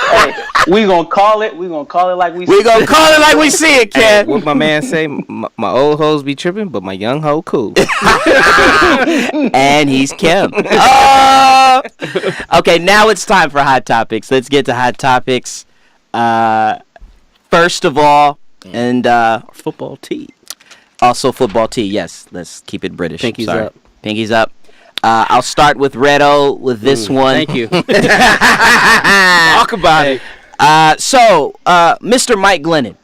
Hey, we gonna call it like we see We gonna call it like we see it, Hey, Kev. what my man say? My old hoes be tripping, but my young hoe cool. And he's Kim. Okay, now it's time for Hot Topics. Let's get to Hot Topics. First of all, and Football tea. also football tea. Yes, let's keep it British. Pinkies Sorry. up. Pinkies up. I'll start with Redo with this one. Thank you. Talk about it. Mr. Mike Glennon,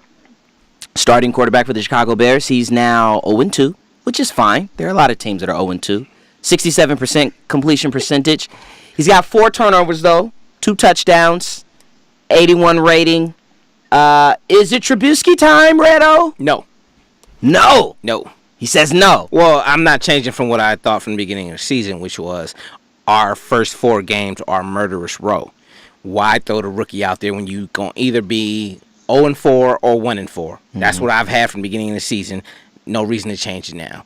starting quarterback for the Chicago Bears. He's now 0-2, which is fine. There are a lot of teams that are 0-2. 67% completion percentage. He's got 4 turnovers, though. 2 touchdowns. 81 rating. Is it Trubisky time, Redo? No. No. He says no. Well, I'm not changing from what I thought from the beginning of the season, which was our first 4 games are murderous row. Why throw the rookie out there when you going to either be 0-4 or 1-4? That's what I've had from the beginning of the season. No reason to change it now.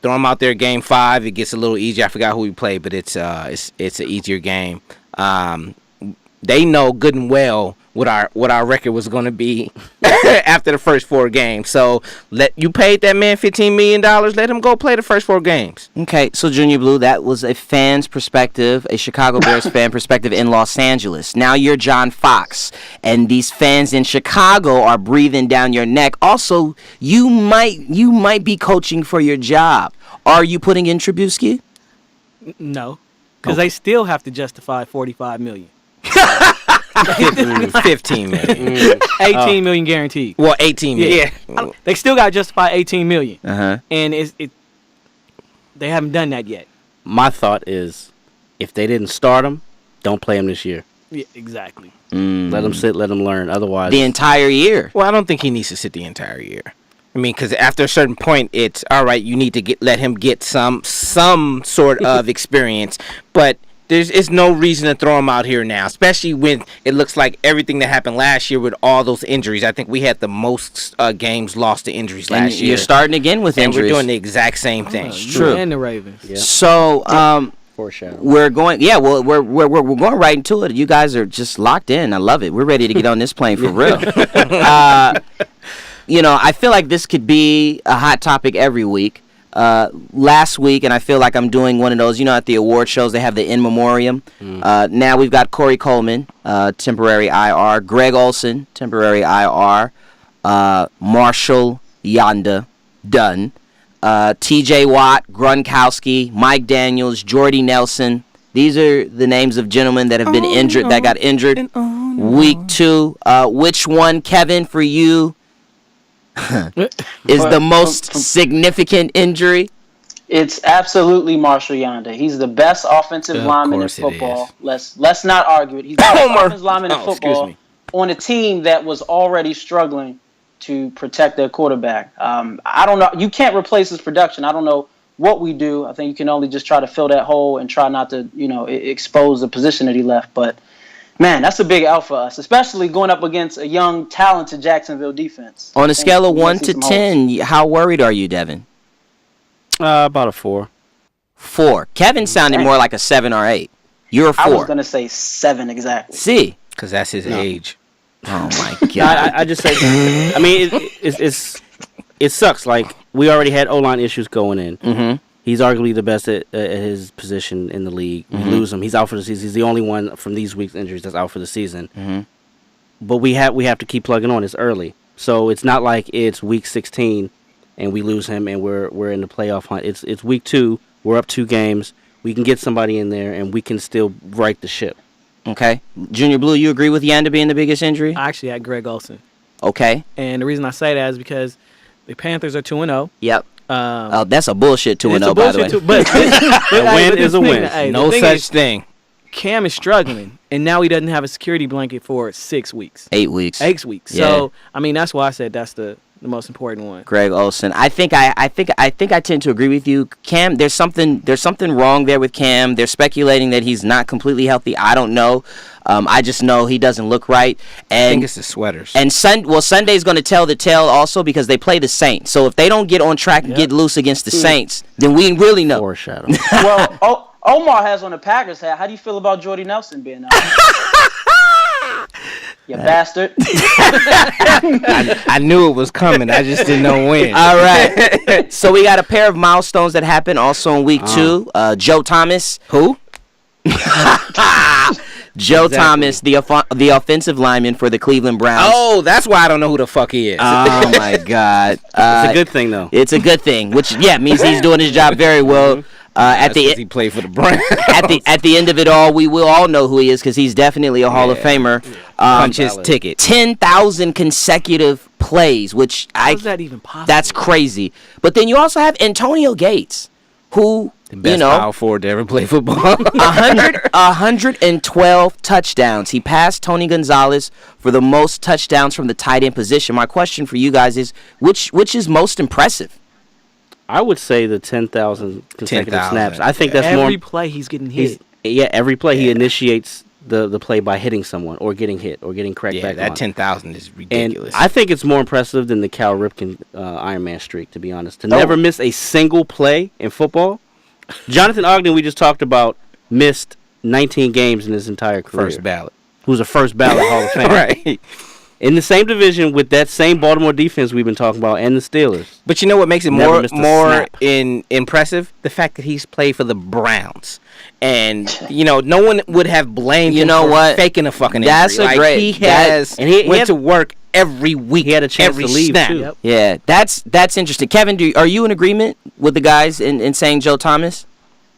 Throw him out there game 5. It gets a little easier. I forgot who we played, but it's an easier game. They know good and well what our record was going to be after the first 4 games. So you paid that man $15 million. Let him go play the first 4 games. Okay, so Junior Blue, that was a fan's perspective, a Chicago Bears fan perspective in Los Angeles. Now you're John Fox, and these fans in Chicago are breathing down your neck. Also, you might be coaching for your job. Are you putting in Trubisky? No, because they still have to justify $45 million. 15 million. 18 million guaranteed. Well, 18 million. Yeah, they still got to justify 18 million. Uh-huh. And they haven't done that yet. My thought is, if they didn't start him, don't play him this year. Yeah, exactly. Let him sit, let him learn. Otherwise, The entire year. Well, I don't think he needs to sit the entire year. I mean, because after a certain point, it's all right. You need to let him get some sort of experience, but there's no reason to throw him out here now, especially when it looks like everything that happened last year with all those injuries. I think we had the most games lost to injuries And last year. you're starting again with and injuries. we're doing the exact same thing. True. And the Ravens. Yeah. So, foreshadow. we're going. Yeah, well, we're going right into it. You guys are just locked in. I love it. We're ready to get on this plane for real. I feel like this could be a hot topic every week. Last week, and I feel like I'm doing one of those. At the award shows they have the in memoriam. Now we've got Corey Coleman, temporary IR. Greg Olson, temporary IR. Marshall Yonda, done. T.J. Watt, Gronkowski, Mike Daniels, Jordy Nelson. These are the names of gentlemen that have been injured, that got injured. Week 2. Which one, Kevin, for you, is the most significant injury? It's absolutely Marshall Yonda. He's the best offensive lineman in football. Let's not argue it. He's the best offensive lineman in football on a team that was already struggling to protect their quarterback. I don't know. You can't replace his production. I don't know what we do. I think you can only just try to fill that hole and try not to, expose the position that he left. But man, that's a big L for us, especially going up against a young, talented Jacksonville defense. On a scale of 1 to 10, how worried are you, Devin? About a 4. 4. Kevin sounded more like a 7 or 8. You're a 4. I was going to say 7 exactly. See? Because that's his age. Oh, my God. I just say, I mean, it sucks. Like, we already had O-line issues going in. Mm-hmm. He's arguably the best at his position in the league. We lose him. He's out for the season. He's the only one from these week's injuries that's out for the season. Mm-hmm. But we have to keep plugging on. It's early. So it's not like it's week 16 and we lose him and we're in the playoff hunt. It's week 2. We're up 2 games. We can get somebody in there and we can still right the ship. Okay. Junior Blue, you agree with Yanda being the biggest injury? I actually had Greg Olson. Okay. And the reason I say that is because the Panthers are 2-0. Yep. That's a bullshit 2-0, by the way. But A win is a win. No such thing. Cam is struggling, and now he doesn't have a security blanket for 6 weeks. 8 weeks. 8 weeks. Yeah. So, I mean, that's why I said that's the most important one. Greg Olson. I think I tend to agree with you. Cam, there's something wrong there with Cam. They're speculating that he's not completely healthy. I don't know. I just know he doesn't look right. And I think it's the sweaters. And Sunday's going to tell the tale also because they play the Saints. So if they don't get on track and get loose against the Saints, then we really know. Foreshadow. Well, Omar has on the Packers hat. How do you feel about Jordy Nelson being out? You bastard. I knew it was coming. I just didn't know when. All right. So we got a pair of milestones that happened also in week 2. Joe Thomas. Who? Joe Thomas, the offensive lineman for the Cleveland Browns. Oh, that's why I don't know who the fuck he is. Oh my God! It's a good thing, though. It's a good thing, which means he's doing his job very well. He played for the Browns. at the end of it all, we will all know who he is because he's definitely a Hall of Famer. Punch his ticket. 10,000 consecutive plays, which How is that even possible? That's crazy. But then you also have Antonio Gates, who The best power forward to ever play football. 112 touchdowns. He passed Tony Gonzalez for the most touchdowns from the tight end position. My question for you guys is, which is most impressive? I would say the 10,000 consecutive 10,000. snaps. I think that's more. Every play he's getting hit. Every play he initiates the play by hitting someone or getting hit or getting cracked back that on. 10,000 is And ridiculous. I think it's more impressive than the Cal Ripken Iron Man streak, to be honest. To never miss a single play in football. Jonathan Ogden, we just talked about, missed 19 games in his entire career. First ballot. who's a first ballot Hall of Famer. Right. In the same division with that same Baltimore defense we've been talking about and the Steelers. But you know what makes it Never more missed a snap. impressive? The fact that he's played for the Browns. And, no one would have blamed him for faking a fucking That's injury. a great- He has and he went had- to work every week. He had a chance every to leave, snap. too. Yep. Yeah, that's interesting. Kevin, are you in agreement with the guys in saying Joe Thomas?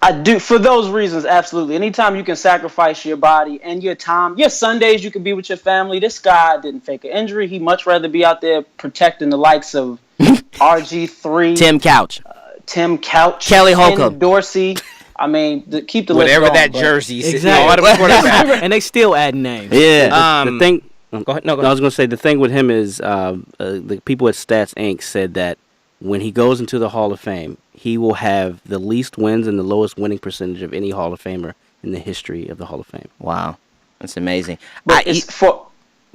I do, for those reasons, absolutely. Anytime you can sacrifice your body and your time, your Sundays you can be with your family. This guy didn't fake an injury. He'd much rather be out there protecting the likes of RG3, Tim Couch. Tim Couch, Kelly Ken Holcomb. Dorsey. I mean, keep the Whatever list going, that but- jersey says. Exactly. Quarterback. And they still adding names. Yeah. The thing. Go ahead. No, go I ahead. was going to say the thing with him is the people at Stats Inc. said that when he goes into the Hall of Fame, he will have the least wins and the lowest winning percentage of any Hall of Famer in the history of the Hall of Fame. Wow, that's amazing. But it's for.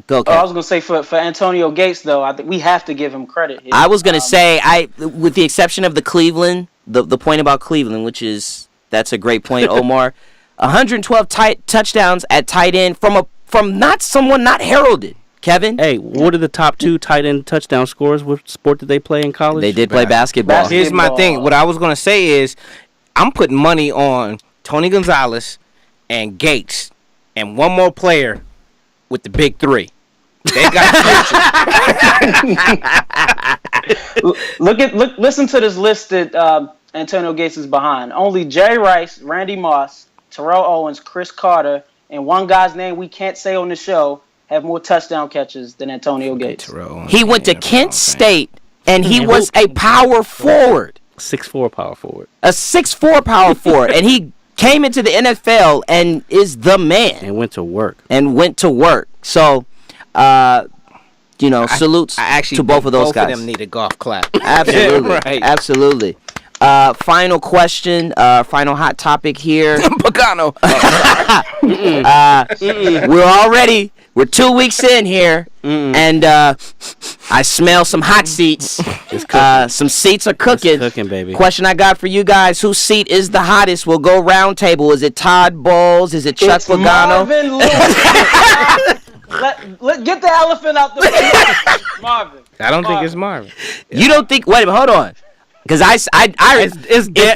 Go, I Kevin. was gonna say for Antonio Gates though, I think we have to give him credit here. I was gonna say with the exception of the Cleveland, the point about Cleveland, which is that's a great point, Omar. 112 touchdowns at tight end from not someone not heralded. Kevin, Hey, what are the top 2 tight end touchdown scorers? What sport did they play in college? they did play basketball. Here's my thing. What I was going to say is I'm putting money on Tony Gonzalez and Gates and one more player with the big 3. They got Listen to this list that Antonio Gates is behind. Only Jerry Rice, Randy Moss, Terrell Owens, Chris Carter, and one guy's name we can't say on the show have more touchdown catches than Antonio Gates. He went to Kent State, and he was a power forward, 6'4" power forward. a 6'4" power forward, and he came into the NFL and is the man. And went to work. So, salutes to both of those guys. Both of them need a golf clap. Absolutely. Right. Absolutely. Final question, final hot topic here. Pagano. We're 2 weeks in here, and I smell some hot seats. Some seats are cooking. It's cooking, baby. Question I got for you guys: whose seat is the hottest? We'll go round table. Is it Todd Bowles? Is it Chuck It's Pagano? Marvin Lewis. Let get the elephant out the way. Marvin. I don't think it's Marvin. You don't think? Wait a minute, hold on. Because I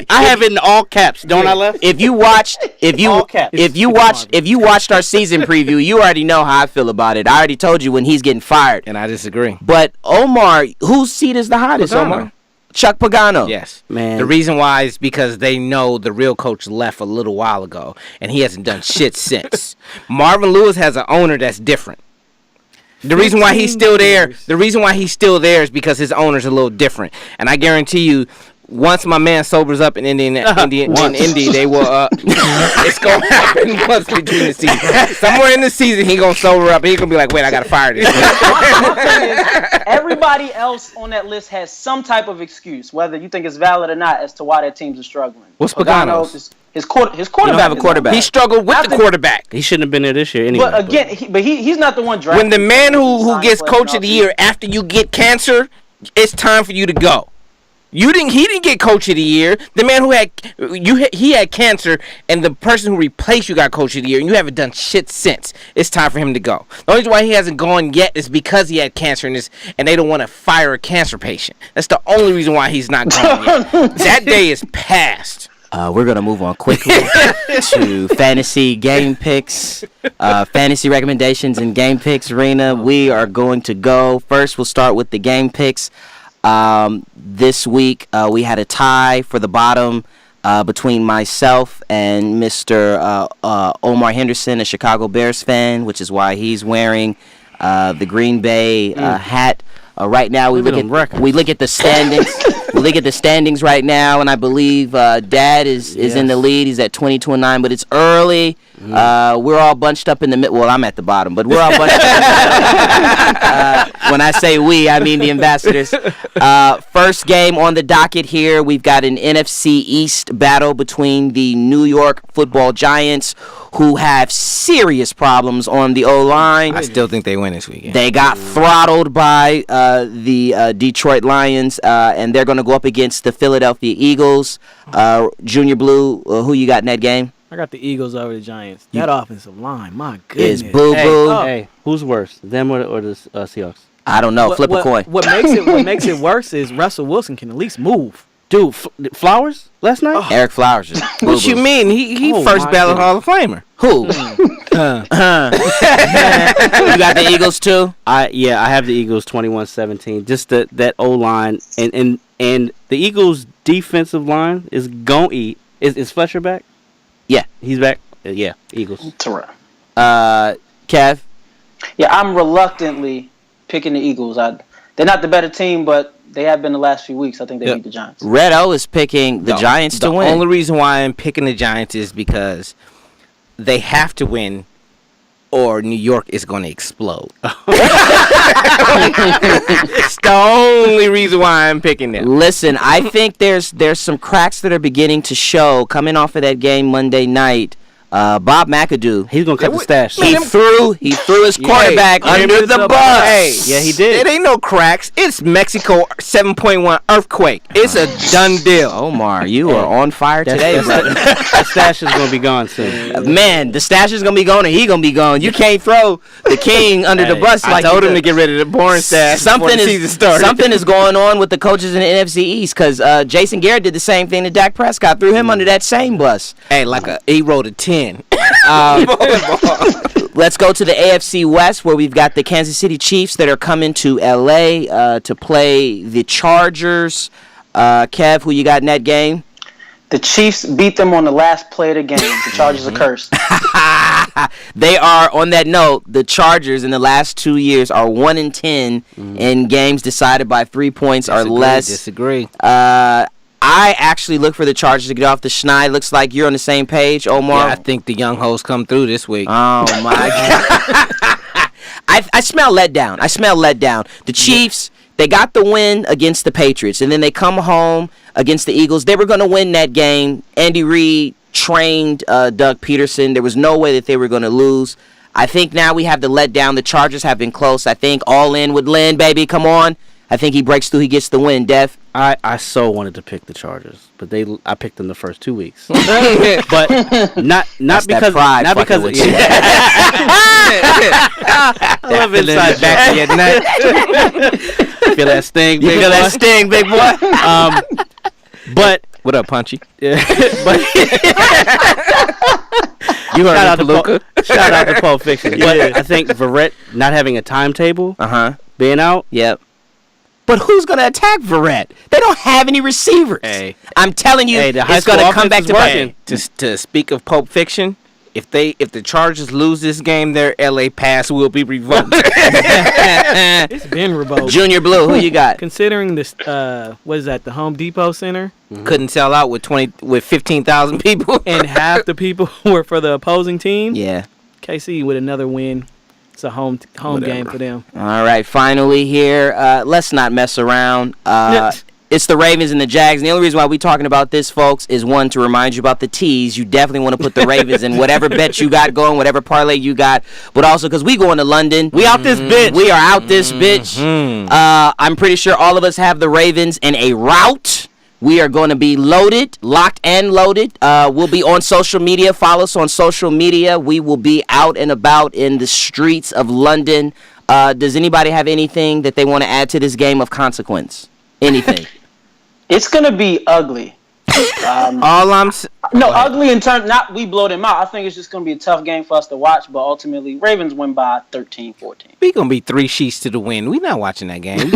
have it in all caps, don't I, Left? if you watched our season preview, you already know how I feel about it. I already told you when he's getting fired. And I disagree. But Omar, whose seat is the hottest? Pagano. Omar, Chuck Pagano. Yes. Man. The reason why is because they know the real coach left a little while ago, and he hasn't done shit since. Marvin Lewis has an owner that's different. The reason why he's still there, is because his owner's a little different. And I guarantee you, once my man sobers up in Indy, they will. It's gonna happen once between the season. Somewhere in the season, he gonna sober up. And he gonna be like, "Wait, I gotta fire this." My thing is, everybody else on that list has some type of excuse, whether you think it's valid or not, as to why their teams are struggling. What's Pagano's? His quarterback. You don't have a quarterback. He struggled with the quarterback. He shouldn't have been there this year anyway. But again, he's not the one driving. When the man who gets coach of the year after you get cancer, it's time for you to go. He didn't get coach of the year. The man he had cancer, and the person who replaced you got coach of the year, and you haven't done shit since. It's time for him to go. The only reason why he hasn't gone yet is because he had cancer, and they don't want to fire a cancer patient. That's the only reason why he's not gone yet. That day is past. We're going to move on quickly to fantasy game picks, fantasy recommendations and game picks. Rena, we are going to go. First, we'll start with the game picks. This week, we had a tie for the bottom between myself and Mr. Omar Henderson, a Chicago Bears fan, which is why he's wearing the Green Bay hat. Right now, we look at the standings. We look at the standings right now, and I believe Dad is in the lead. He's at 22-9, but it's early. We're all bunched up in the middle. Well, I'm at the bottom, but we're all bunched up in the middle. When I say we, I mean the ambassadors. First game on the docket here, we've got an NFC East battle between the New York Football Giants, who have serious problems on the O-line. I still think they win this weekend. They got throttled by the Detroit Lions, and they're going to go up against the Philadelphia Eagles. Junior Blue, who you got in that game? I got the Eagles over the Giants. That offensive line, my goodness. Is boo Hey, boo. hey, who's worse, them or the Seahawks? I don't know. Flip a coin. What makes it worse is Russell Wilson can at least move. Dude, Flowers last night? Eric Flowers. Just What you mean? He Oh, first my ballot goodness. Hall of Famer. Who? You got the Eagles too? I have the Eagles 21-17. Just that O line and the Eagles defensive line is going to eat. Is Fletcher back? Yeah. He's back. Yeah, Eagles. Terrell. Kev? Yeah, I'm reluctantly picking the Eagles. They're not the better team, but they have been the last few weeks. I think they beat the Giants. Red O is picking the Giants to win. The only reason why I'm picking the Giants is because they have to win or New York is going to explode. It's the only reason why I'm picking them. Listen, I think there's some cracks that are beginning to show coming off of that game Monday night. Bob McAdoo, He's going to cut the stash. he threw his quarterback under the bus. Hey, Yeah, he did. It ain't no cracks. It's Mexico 7.1 earthquake. It's a done deal. Omar, you are on fire today, brother. That stash is going to be gone soon. Man, the stash is gonna be gone, and he gonna be gone. You can't throw the king under the bus I like told you him to did. get rid of the boring stash before Something the season is started. something is going on with the coaches in the NFC East because Jason Garrett did the same thing to Dak Prescott, threw him under that same bus. Hey, he wrote a 10. Let's go to the AFC West where we've got the Kansas City Chiefs that are coming to LA to play the Chargers. Kev, who you got in that game? The Chiefs beat them on the last play of the game. The Chargers are cursed. They are, on that note, the Chargers in the last 2 years are 1-10 in games decided by 3 points or less. Disagree. I actually look for the Chargers to get off the schneid. Looks like you're on the same page, Omar. Yeah, I think the young hoes come through this week. Oh my God! I smell letdown. The Chiefs, they got the win against the Patriots, and then they come home against the Eagles. They were going to win that game. Andy Reid trained Doug Peterson. There was no way that they were going to lose. I think now we have the letdown. The Chargers have been close. I think all in with Lynn, baby. Come on. I think he breaks through. He gets the win. Def. I so wanted to pick the Chargers, but I picked them the first 2 weeks. But not That's that because pride not fucking because with you. I love inside back of your neck. Feel that sting, You big feel boy. that sting, big boy? But what up, Punchy? But You heard shout out me, to Luca. shout out to Pulp Fiction. But I think Verrett not having a timetable, being out. Yep. But who's going to attack Verrett? They don't have any receivers. Hey. I'm telling you, Hey, the high it's going school to come back offense to is bite. working. To speak of Pulp Fiction, if the Chargers lose this game, their LA pass will be revoked. It's been revoked. Junior Blue, who you got? Considering this, what is that? The Home Depot Center, Couldn't sell out with 15,000 people. and half the people were for the opposing team. Yeah. KC with another win. It's a home game for them. All right, finally here, let's not mess around. It's the Ravens and the Jags. And the only reason why we're talking about this, folks, is one, to remind you about the tees. You definitely want to put the Ravens in whatever bet you got going, whatever parlay you got. But also because we going to London. We out this bitch. We are out this bitch. I'm pretty sure all of us have the Ravens in a route. We are going to be loaded, locked and loaded. We'll be on social media. Follow us on social media. We will be out and about in the streets of London. Does anybody have anything that they want to add to this game of consequence? Anything? It's going to be ugly. Ugly in terms, not we blow them out. I think it's just going to be a tough game for us to watch, but ultimately, Ravens win by 13, 14. We gonna be 3 sheets to the wind. We not watching that game.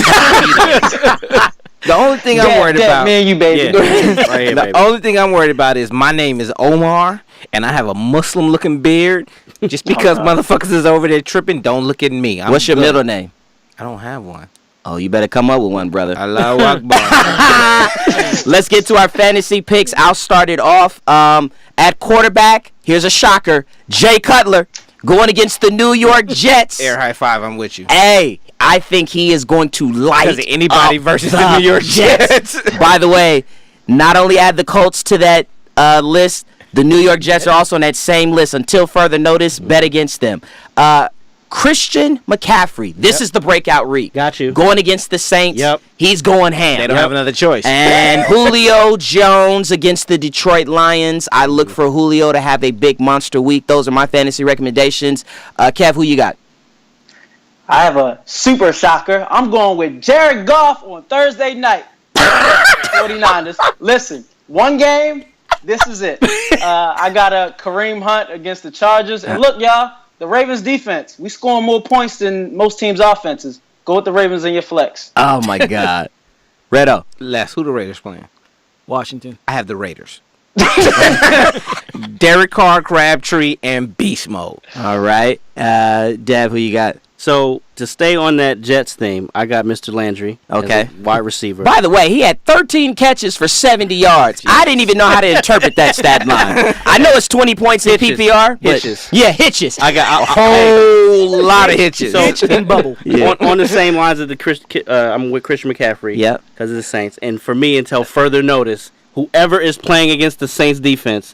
The only thing I'm worried about, me and you, baby. Go ahead. Right here, baby. the only thing I'm worried about is my name is Omar, and I have a Muslim-looking beard. Just because motherfuckers is over there tripping, don't look at me. I'm What's your good. middle name? I don't have one. Oh, you better come up with one, brother. Allahu Akbar. Let's get to our fantasy picks. I'll start it off. At quarterback, here's a shocker. Jay Cutler going against the New York Jets. Air high five, I'm with you. Hey, I think he is going to light Because anybody up versus the New York Jets. By the way, not only add the Colts to that list, the New York Jets are also on that same list. Until further notice, bet against them. Christian McCaffrey. This is the breakout week. Got you. Going against the Saints. Yep. He's going ham. They don't have another choice. And Julio Jones against the Detroit Lions. I look for Julio to have a big monster week. Those are my fantasy recommendations. Kev, who you got? I have a super shocker. I'm going with Jared Goff on Thursday night. 49ers. Listen, one game, this is it. I got a Kareem Hunt against the Chargers. And look, y'all, the Ravens defense, we scoring more points than most teams' offenses. Go with the Ravens in your flex. Oh, my God. Redo. Les, who the Raiders playing? Washington. I have the Raiders. Derek Carr, Crabtree, and Beast Mode. All right. Dev, who you got? So to stay on that Jets theme, I got Mr. Landry. Okay. As a wide receiver. By the way, he had 13 catches for 70 yards. I didn't even know how to interpret that stat line. I know it's 20 points in Hitches. PPR. But Hitches. Yeah, hitches. I got A whole lot of hitches. So Hitch and bubble. Yeah. on the same lines of I'm with Christian McCaffrey. Yep. Because of the Saints. And for me, until further notice, whoever is playing against the Saints defense,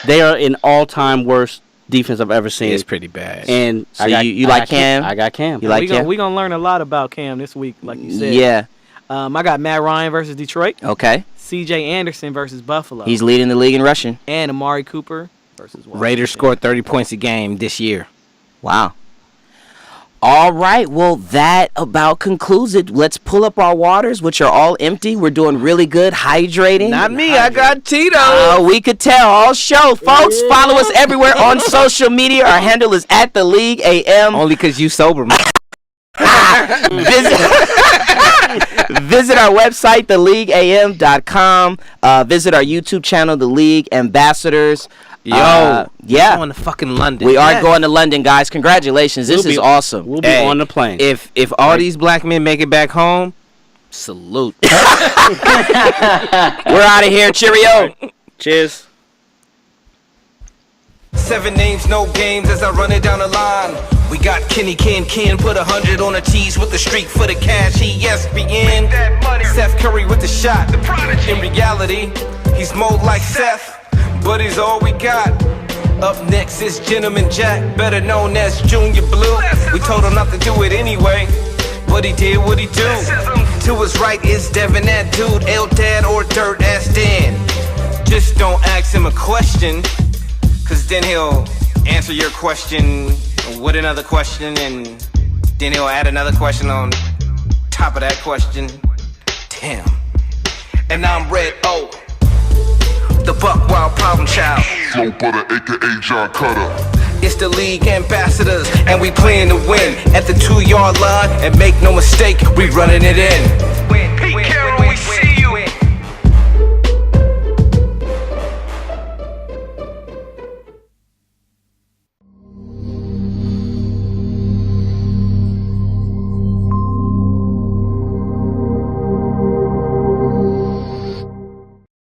they are an all-time worst defense I've ever seen. It's pretty bad. And So you like Cam? I got Cam. You like Cam? We're going to learn a lot about Cam this week, like you said. Yeah. I got Matt Ryan versus Detroit. Okay. C.J. Anderson versus Buffalo. He's leading the league in rushing. And Amari Cooper versus Washington. Raiders scored 30 points a game this year. Wow. All right. Well, that about concludes it. Let's pull up our waters, which are all empty. We're doing really good hydrating. Not me. I got Tito. We could tell all show, folks. Follow us everywhere on social media. Our handle is @TheLeagueAM. Only because you sober, man. Visit our website, theleagueam.com. Visit our YouTube channel, The League Ambassadors. Yo, yeah. We're going to fucking London. We are going to London, guys. Congratulations. This is awesome. We'll be on the plane. If all these black men make it back home, salute. We're out of here. Cheerio. Cheers. 7 names, no games as I run it down the line. We got Kenny Ken put 100 on the tees with the streak for the cash. ESPN. Seth Curry with the shot. The prodigy. In reality, he's more like Seth, but he's all we got. Up next is Gentleman Jack, better known as Junior Blue. We told him not to do it anyway, but he did what he do. To his right is Devin, that dude, L-Dad or Dirt Ass Dan. Just don't ask him a question, cause then he'll answer your question with another question, and then he'll add another question on top of that question. Damn. And I'm Red O, the Buck Wild Problem Child. Flow butter, aka John Cutter. It's the league ambassadors, and we playing to win. At the 2-yard line, and make no mistake, we running it in.